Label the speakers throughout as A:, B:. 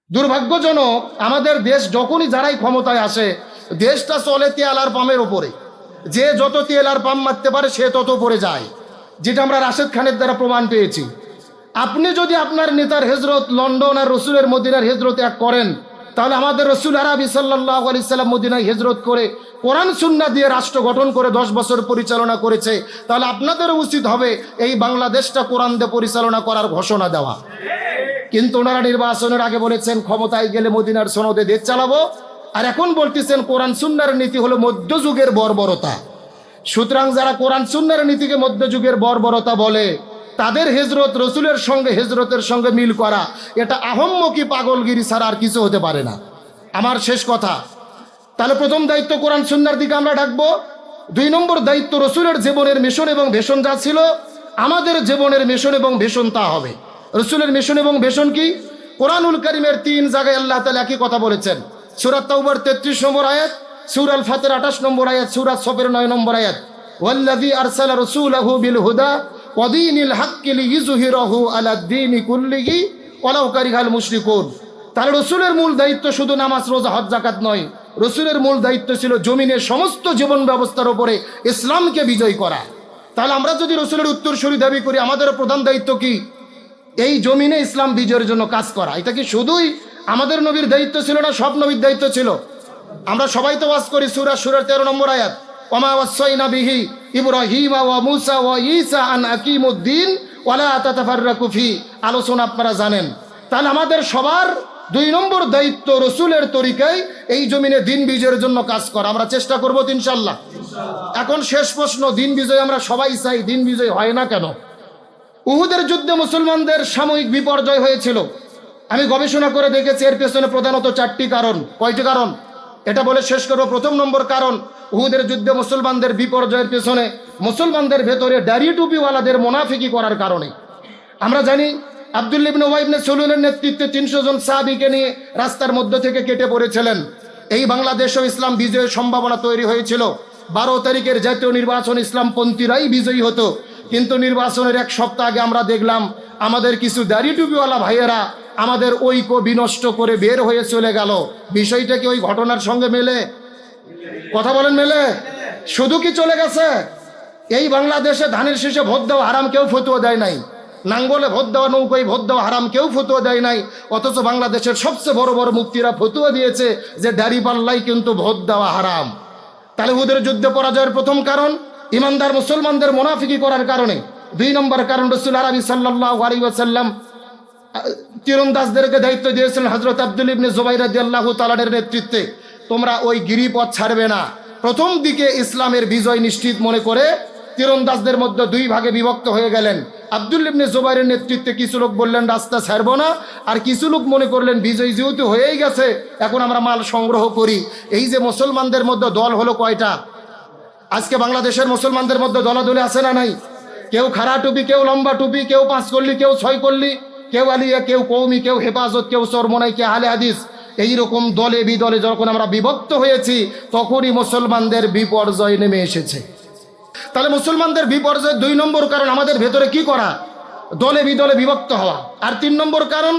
A: দুর্ভাগ্যজনক, আমাদের দেশ যখনই যারাই ক্ষমতায় আসে, দেশটা চলে তেল আর পামের ওপরে। যে যত তেল আর পাম মারতে পারে সে তত উপরে যায়, যেটা আমরা রাশেদ খানের দ্বারা প্রমাণ পেয়েছি। আপনি যদি আপনার নেতার হিজরত লন্ডন আর রসুলের মদিনার হিজরত এক করেন, তাহলে আমাদের রসুল আরবি সাল্লাল্লাহু আলাইহি সাল্লাম মদিনায় হিজরত করে কোরআন সুন্নাহ দিয়ে রাষ্ট্র গঠন করে 10 বছর পরিচালনা করেছে। তাহলে আপনাদেরও উচিত হবে এই বাংলাদেশটা কোরআন দিয়ে পরিচালনা করার ঘোষণা দেওয়া। কিন্তু ওনারা নির্বাচনের আগে বলেছেন ক্ষমতায় গেলে মদিনার সনদে দেশ চালাবো, আর এখন বলতেছেন কোরআন সুন্নাহর নীতি হলো মধ্যযুগের বর্বরতা। সুতরাং যারা কোরআন সুন্নাহর নীতিকে মধ্যযুগের বর্বরতা বলে, তাদের হিজরত রসুলের সঙ্গে হিজরতের সঙ্গে মিল করা এটা আহম্মকি পাগলগিরি ছাড়া আর কিছু হতে পারে না। আমার শেষ কথা, তাহলে প্রথম দায়িত্ব কোরআন সুন্নাহর দিকে আমরা ডাকবো। 2 নম্বর দায়িত্ব রসুলের জীবনের মিশন এবং ভীষণ যা ছিল, আমাদের জীবনের মিশন এবং ভীষণ তা হবে। রসুলের মিশন এবং ভীষণ কি? কোরআনুল কারীমের 3 জায়গায় আল্লাহ তাআলা একই কথা বলেছেন। সূরা তাওবার 33 নম্বর আয়াত, সূরা আল ফাতির 28 নম্বর আয়াত, সূরা সফের 9 নম্বর আয়াত, ওয়াল্লাযী আরসালা রাসূলাহু বিল হুদা ওয়া দীনিল হাক্কি লিইয়ুযহিরাহু আলাদ দীনি কুল্লিহি ওয়ালাউ কারিহাল মুশরিকুন। তার রসুলের মূল দায়িত্ব শুধু নামাজ, রোজা, হজ, যাকাত নয়। রসুলের মূল দায়িত্ব ছিল জমিনের সমস্ত জীবন ব্যবস্থার উপরে ইসলামকে বিজয় করা। তাহলে আমরা যদি রসুলের উত্তরসূরি দাবি করি, আমাদের প্রধান দায়িত্ব কি? এই জমিনে ইসলাম বিজয়ের জন্য কাজ করা। এটা কি শুধুই আমাদের নবীর দায়িত্ব ছিল না, সব নবীর দায়িত্ব ছিল? আমরা সবাই তো ওয়াজ করি সূরা শুরার 13 নম্বর আয়াত, ওমা ওয়াসাইনা বিহি ইব্রাহিম ওয়া মুসা ওয়া ঈসা আন আকিমুদ্দিন ওয়া লা তাতাফাররাকু ফি। আলোচনা আপনারা জানেন। তাহলে আমাদের সবার 2 নম্বর দায়িত্ব রসুলের তরিকায় এই জমিনে দিন বিজয়ের জন্য কাজ করা। আমরা চেষ্টা করব ইনশাআল্লাহ। এখন শেষ প্রশ্ন, দিন বিজয় আমরা সবাই চাই, দিন বিজয় হয় না কেন? উহুদের যুদ্ধে মুসলমানদের সাময়িক বিপর্যয় হয়েছিল। আমি গবেষণা করে দেখেছি এর পেছনে প্রধানত 4টি কারণ। কয়টি কারণ? এটা বলে শেষ করব। প্রথম নম্বর কারণ, উহুদের যুদ্ধে মুসলমানদের বিপর্যয়ের পেছনে মুসলমানদের ভেতরে দাড়ি টুপিওয়ালাদের মুনাফিকি করার কারণে। আমরা জানি আব্দুল্লাহ ইবনে উবাই ইবনে সুলুলের নেতৃত্বে 300 জন সাহাবীকে নিয়ে রাস্তার মধ্য থেকে কেটে পড়েছিলেন। এই বাংলাদেশেও ইসলাম বিজয়ের সম্ভাবনা তৈরি হয়েছিল। 12 তারিখের জাতীয় নির্বাচন ইসলামপন্থীরাই বিজয়ী হতো, কিন্তু নির্বাচনের 1 সপ্তাহ আগে আমরা দেখলাম আমাদের কিছু দাড়ি টুপিওয়ালা ভাইয়েরা আমাদের ঐক্য বিনষ্ট করে বের হয়ে চলে গেল। বিষয়টা কি ওই ঘটনার সঙ্গে মেলে? কথা বলেন, মেলে? শুধু কি চলে গেছে? এই বাংলাদেশে ধানের শীষে ভোট দেওয়া হারাম, কেউ ফতোয়া দেয় নাই। নাঙ্গলে ভোট দেওয়া, নৌকায় ভোট দেওয়া হারাম, কেউ ফতোয়া দেয় নাই। অথচ বাংলাদেশের সবচেয়ে বড় বড় মুফতিরা ফতোয়া দিয়েছে যে দাড়ি পাল্লাই কিন্তু ভোট দেওয়া হারাম। তাহলে উহুদের যুদ্ধে পরাজয়ের প্রথম কারণ ইমানদার মুসলমানদের মুনাফিকি করার কারণে। 2 নম্বর কারণ, রাসূল আরবি সাল্লাল্লাহু আলাইহি ওয়াসাল্লাম তীরন্দাজদেরকে দায়িত্ব দিয়েছিলেন হযরত আব্দুল্লাহ ইবনে জুবাইর রাদিয়াল্লাহু তাআলার নেতৃত্বে, তোমরা ওই গিরিপথ ছাড়বে না। প্রথম দিকে ইসলামের বিজয় নিশ্চিত মনে করে তীরন্দাজদের মধ্যে 2 ভাগে বিভক্ত হয়ে গেলেন। আব্দুল্লাহ ইবনে জুবাইরের নেতৃত্বে কিছু লোক বললেন রাস্তা ছাড়বো না, আর কিছু লোক মনে করলেন বিজয় যেহেতু হয়েই গেছে এখন আমরা মাল সংগ্রহ করি। এই যে মুসলমানদের মধ্যে দল হলো কয়টা? আজকে বাংলাদেশের মুসলমানদের মধ্যে দলাদলি আছে না নাই? কেউ খাড়া টুপি, কেউ লম্বা টুপি, কেউ 5 কল্লি, কেউ 6 কল্লি, কেউ আলিয়া, কেউ কৌমি, কেউ হেফাজত, কেউ চরমনাই, কেউ আহলে হাদিস। এইরকম দলে বিদলে যখন আমরা বিভক্ত হয়েছি তখনই মুসলমানদের বিপর্যয় নেমে এসেছে। তাহলে মুসলমানদের বিপর্যয়ের 2 নম্বর কারণ আমাদের ভেতরে কি করা? দলে বিদলে বিভক্ত হওয়া। আর 3 নম্বর কারণ,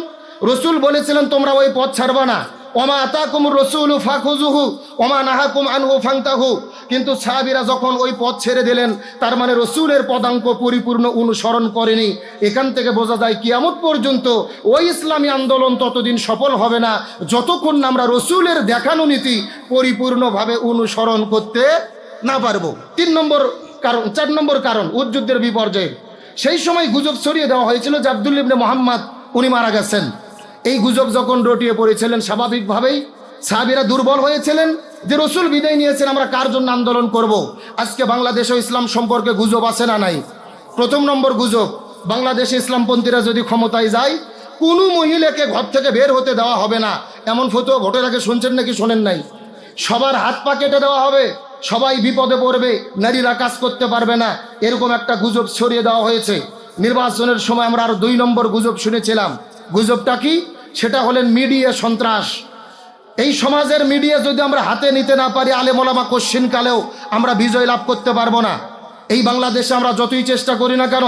A: রসুল বলেছিলেন তোমরা ওই পথ ছাড়বা না। ওমা আতাকুমুর রাসূলু ফাখুযুহু ওমা নাহাকুম আনহু ফান্তাহু। কিন্তু সাহাবীরা যখন ওই পথ ছেড়ে দিলেন, তার মানে রসুলের পদাঙ্ক পরিপূর্ণ অনুসরণ করেনি। এখান থেকে বোঝা যায় কিয়ামত পর্যন্ত ওই ইসলামী আন্দোলন ততদিন সফল হবে না যতক্ষণ না আমরা রসুলের দেখানো নীতি পরিপূর্ণভাবে অনুসরণ করতে না পারবো। 3 নম্বর কারণ, 4 নম্বর কারণ, উহুদের বিপর্যয়। সেই সময় গুজব ছড়িয়ে দেওয়া হয়েছিল যে আব্দুল্লাহ ইবনে মুহাম্মদ উনি মারা গেছেন। এই গুজব যখন রটিয়ে পড়েছিলেন, স্বাভাবিকভাবেই সাহাবীরা দুর্বল হয়েছিলেন যে রসুল বিদায় নিয়েছেন, আমরা কার জন্য আন্দোলন করব। আজকে বাংলাদেশে ইসলাম সম্পর্কে গুজব আছে না নাই? প্রথম নম্বর গুজব, বাংলাদেশে ইসলামপন্থীরা যদি ক্ষমতায় যায় কোনো মহিলাকে ঘর থেকে বের হতে দেওয়া হবে না, এমন ফতোয়া ভোটের আগে শুনছেন নাকি শোনেন নাই? সবার হাত পা কেটে দেওয়া হবে, সবাই বিপদে পড়বে, নারীরা কাজ করতে পারবে না, এরকম একটা গুজব ছড়িয়ে দেওয়া হয়েছে। নির্বাচনের সময় আমরা আরো 2 নম্বর গুজব শুনেছিলাম। গুজবটা কি? সেটা হলেন মিডিয়া সন্ত্রাস। এই সমাজের মিডিয়া যদি আমরা হাতে নিতে না পারি, আলেম ওলামা কোশ্চিন কালেও আমরা বিজয় লাভ করতে পারবো না। এই বাংলাদেশে আমরা যতই চেষ্টা করি না কেন,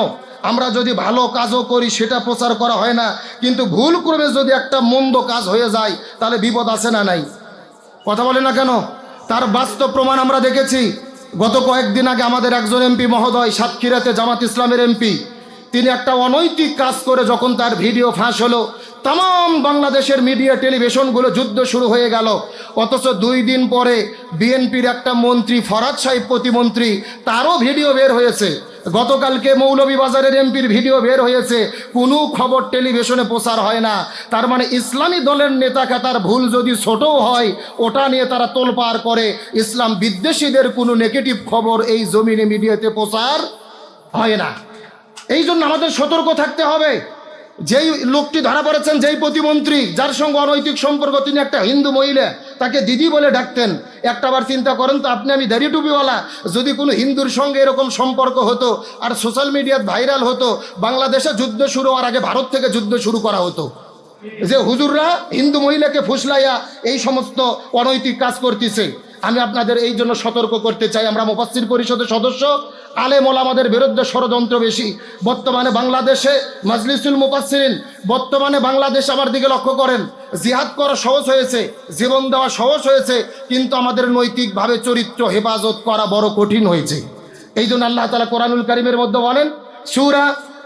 A: আমরা যদি ভালো কাজও করি সেটা প্রচার করা হয় না, কিন্তু ভুল ক্রমে যদি একটা মন্দ কাজ হয়ে যায় তাহলে বিপদ আছে না নাই? কথা বলে না কেন? তার বাস্তব প্রমাণ আমরা দেখেছি। গত কয়েকদিন আগে আমাদের একজন এমপি মহোদয়, সাতক্ষীরাতে জামাত ইসলামের এমপি, তিনি একটা অনৈতিক কাজ করে যখন তার ভিডিও ফাঁস হলো, তাম বাংলাদেশের মিডিয়া টেলিভিশনগুলো যুদ্ধ শুরু হয়ে গেল। অথচ 2 দিন পরে বিএনপির একটা মন্ত্রী, ফরহাদ সাহেব প্রতিমন্ত্রী, তারও ভিডিও বের হয়েছে। গতকালকে মৌলভীবাজারের এমপির ভিডিও বের হয়েছে, কোনো খবর টেলিভিশনে প্রচার হয় না। তার মানে ইসলামী দলের নেতা খাতার ভুল যদি ছোটও হয়, ওটা নিয়ে তারা তোলপাড় করে। ইসলাম বিদ্বেষীদের কোনো নেগেটিভ খবর এই জমিনে মিডিয়াতে প্রচার হয় না। এই জন্য আমাদের সতর্ক থাকতে হবে। যেই লোকটি ধরা পড়েছেন, যেই প্রতিমন্ত্রী, যার সঙ্গে অনৈতিক সম্পর্ক, তিনি একটা হিন্দু মহিলা, তাকে দিদি বলে ডাকতেন। একটাবার চিন্তা করেন তো, আপনি আমি দাড়ি টুপিওয়ালা, যদি কোনো হিন্দুর সঙ্গে এরকম সম্পর্ক হতো আর সোশ্যাল মিডিয়ায় ভাইরাল হতো, বাংলাদেশে যুদ্ধ শুরু হওয়ার আগে ভারত থেকে যুদ্ধ শুরু করা হতো, যে হুজুররা হিন্দু মহিলাকে ফুসলাইয়া এই সমস্ত অনৈতিক কাজ করতেছে। আমি আপনাদের এই জন্য সতর্ক করতে চাই, আমরা মুফাসসির পরিষদের সদস্য, আলেম ওলামাদের বিরুদ্ধে ষড়যন্ত্র বেশি। বর্তমানে বাংলাদেশে মাজলিসুল মুফাসসিরিন, বর্তমানে বাংলাদেশ, আমার দিকে লক্ষ্য করেন, জিহাদ করা সহজ হয়েছে, জীবন দেওয়া সহজ হয়েছে, কিন্তু আমাদের নৈতিকভাবে চরিত্র হেফাজত করা বড় কঠিন হয়েছে। এই জন্য আল্লাহ তাআলা কোরআনুল কারীমের মধ্যে বলেন, সূরা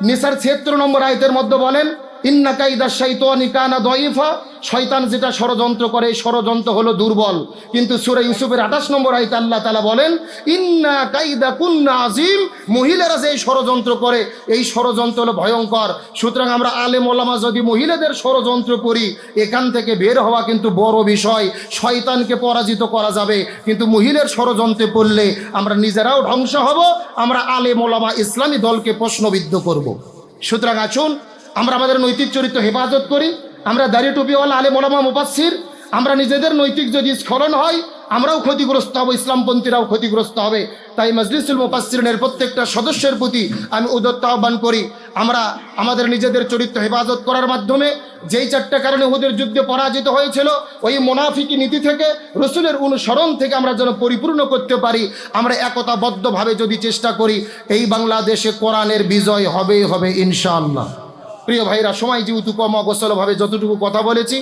A: নিসার ৭৬ নম্বর আয়াতের মধ্যে বলেন, ইন্না কাইদা শাইতানি কানা দাঈফা, শয়তান যেটা ষড়যন্ত্র করে, এই ষড়যন্ত্র হলো দুর্বল। কিন্তু সূরা ইউসুফের ২৮ নম্বর আয়াতে আল্লাহ তাআলা বলেন, ইন্না কাইদা কুন্না আযীম, মহিলারা যে ষড়যন্ত্র করে, এই ষড়যন্ত্র হলো ভয়ঙ্কর। সুতরাং আমরা আলেম ওলামা যদি মহিলাদের ষড়যন্ত্র করি, এখান থেকে বের হওয়া কিন্তু বড় বিষয়। শয়তানকে পরাজিত করা যাবে, কিন্তু মহিলার ষড়যন্ত্রে পড়লে আমরা নিজেরাও ধ্বংস হব, আমরা আলেম ওলামা ইসলামী দলকে প্রশ্নবিদ্ধ করব। সুতরাং আসুন আমরা আমাদের নৈতিক চরিত্র হেফাজত করি। আমরা দাড়ি টুপিওয়ালা আলেম ওলামা মুফাসসির, আমরা নিজেদের নৈতিক যদি স্খলন হয়, আমরাও ক্ষতিগ্রস্ত হব, ইসলামপন্থীরাও ক্ষতিগ্রস্ত হবে। তাই মাজলিসুল মুফাসসিরিনের প্রত্যেকটা সদস্যের প্রতি আমি উদাত্ত আহ্বান করি, আমরা আমাদের নিজেদের চরিত্র হেফাজত করার মাধ্যমে, যেই 4টা কারণে উহুদের যুদ্ধে পরাজিত হয়েছিল, ওই মুনাফিকি নীতি থেকে, রসুলের অনুসরণ থেকে আমরা যেন পরিপূর্ণ করতে পারি। আমরা একতাবদ্ধভাবে যদি চেষ্টা করি, এই বাংলাদেশে কোরআনের বিজয় হবেই হবে ইনশাআল্লাহ। প্রিয় ভাইরা, সময় যেহেতু কম, অগোছলভাবে যতটুকু কথা বলেছি,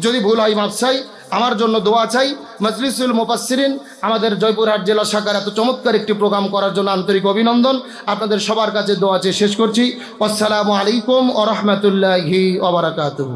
A: যদি ভুল হয় মাফ চাই, আমার জন্য দোয়া চাই। মাজলিসুল মুফাসসিরিন আমাদের জয়পুরহাট জেলা শাখার এত চমৎকার একটি প্রোগ্রাম করার জন্য আন্তরিক অভিনন্দন। আপনাদের সবার কাছে দোয়া চেয়ে শেষ করছি। আসসালামু আলাইকুম ওয়া রাহমাতুল্লাহি ওয়া বারাকাতুহু।